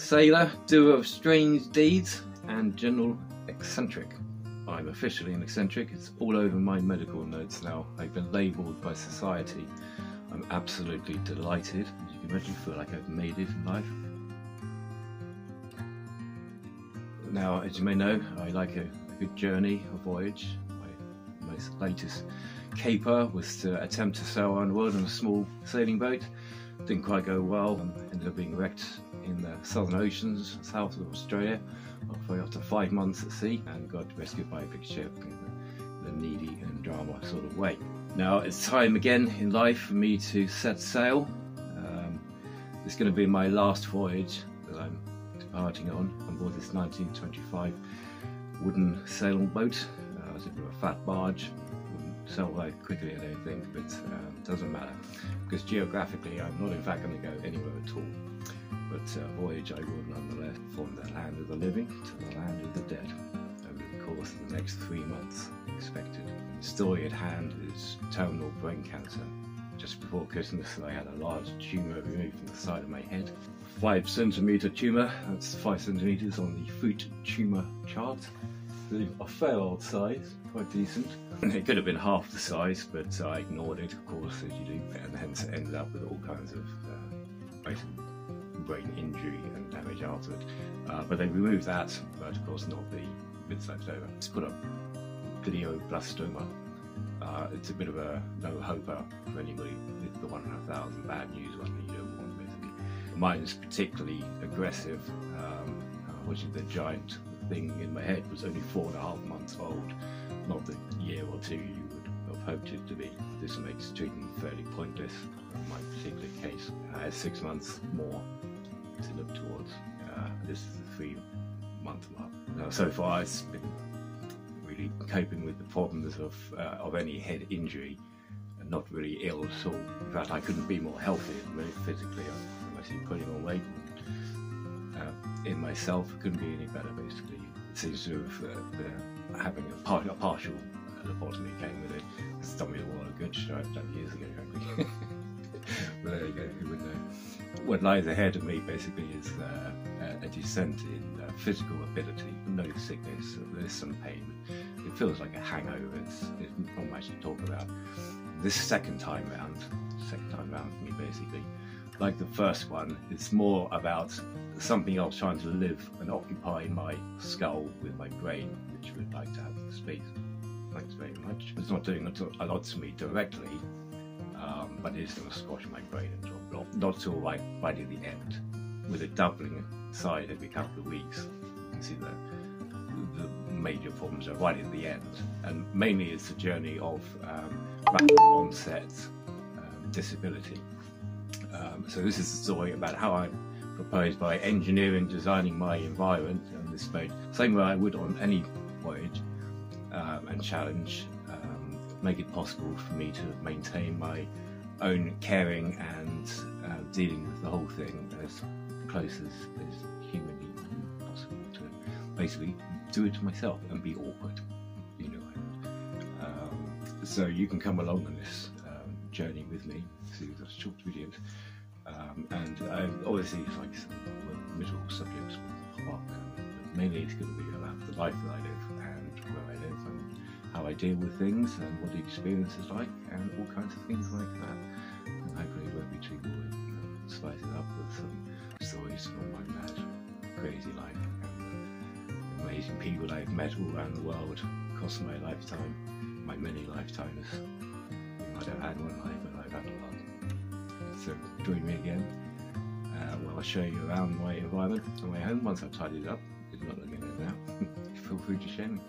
Sailor, doer of strange deeds, and general eccentric. I'm officially an eccentric. It's all over my medical notes now. I've been labelled by society. I'm absolutely delighted. As you can imagine, I feel like I've made it in life. Now, as you may know, I like a good journey, a voyage. My most latest caper was to attempt to sail around the world on a small sailing boat. Didn't quite go well, and ended up being wrecked in the Southern Oceans, south of Australia, after 5 months at sea, and got rescued by a big ship in a needy and drama sort of way. Now it's time again in life for me to set sail. It's going to be my last voyage that I'm departing on board this 1925 wooden sailboat. It's a bit of a fat barge. Wouldn't sail very quickly, I don't think, but it doesn't matter, because geographically I'm not in fact going to go anywhere at all. But voyage I will nonetheless, from the land of the living to the land of the dead, over the course of the next 3 months expected. The story at hand is terminal brain cancer. Just before Christmas I had a large tumour removed from the side of my head. 5 centimetre tumour, that's 5 centimetres on the fruit tumour chart. A fair old size, quite decent. It could have been half the size, but I ignored it, of course, as you do, and hence ended up with all kinds of basically brain injury and damage after it. But they removed that, but of course not the bits left over. It's put up glioblastoma. It's a bit of a no-hoper for anybody. It's the 1 in 1,000 bad news one that you don't want, basically. Mine's particularly aggressive, which is the giant thing in my head was only 4.5 months old, not the year or 2 you would have hoped it to be. This makes treatment fairly pointless in my particular case. I had 6 months more to look towards. This is the 3-month mark. Now, so far it's been really coping with the problems of any head injury, and not really ill at all. In fact, I couldn't be more healthy really physically. I'm actually putting on weight. In myself, it couldn't be any better, basically. It seems to have having a partial lobotomy came with it. It's done me a lot of good. Should I have done years ago, frankly. But there you go, who would know. What lies ahead of me basically is a descent in physical ability. No sickness, there's some pain. It feels like a hangover, it's not much to talk about. This second time round for me basically, like the first one, it's more about something else trying to live and occupy my skull with my brain, which would like to have space. Thanks very much. It's not doing a lot to me directly, but it is going to squash my brain into a block. Not till right at the end, with a doubling side every couple of weeks. You can see the major problems are right at the end, and mainly it's a journey of rapid onset disability. So this is the story about how I proposed by engineering, designing my environment and this boat, same way I would on any voyage, and challenge, make it possible for me to maintain my own caring and dealing with the whole thing as close as humanly possible, to basically do it myself and be awkward, you know. So you can come along on this journey with me, see the short videos, and obviously it's like some middle subjects will pop up, but mainly it's going to be about the life that I live and where I live and how I deal with things and what the experience is like and all kinds of things like that. And hopefully it won't be too boring. Spice it up with some stories from my mad, crazy life and the amazing people I've met all around the world across my lifetime, my many lifetimes. You might have had one life, but I've had a lot. So join me again where I'll show you around my environment on my home once I've tidied it up. If you're not looking at it now, feel free to share me.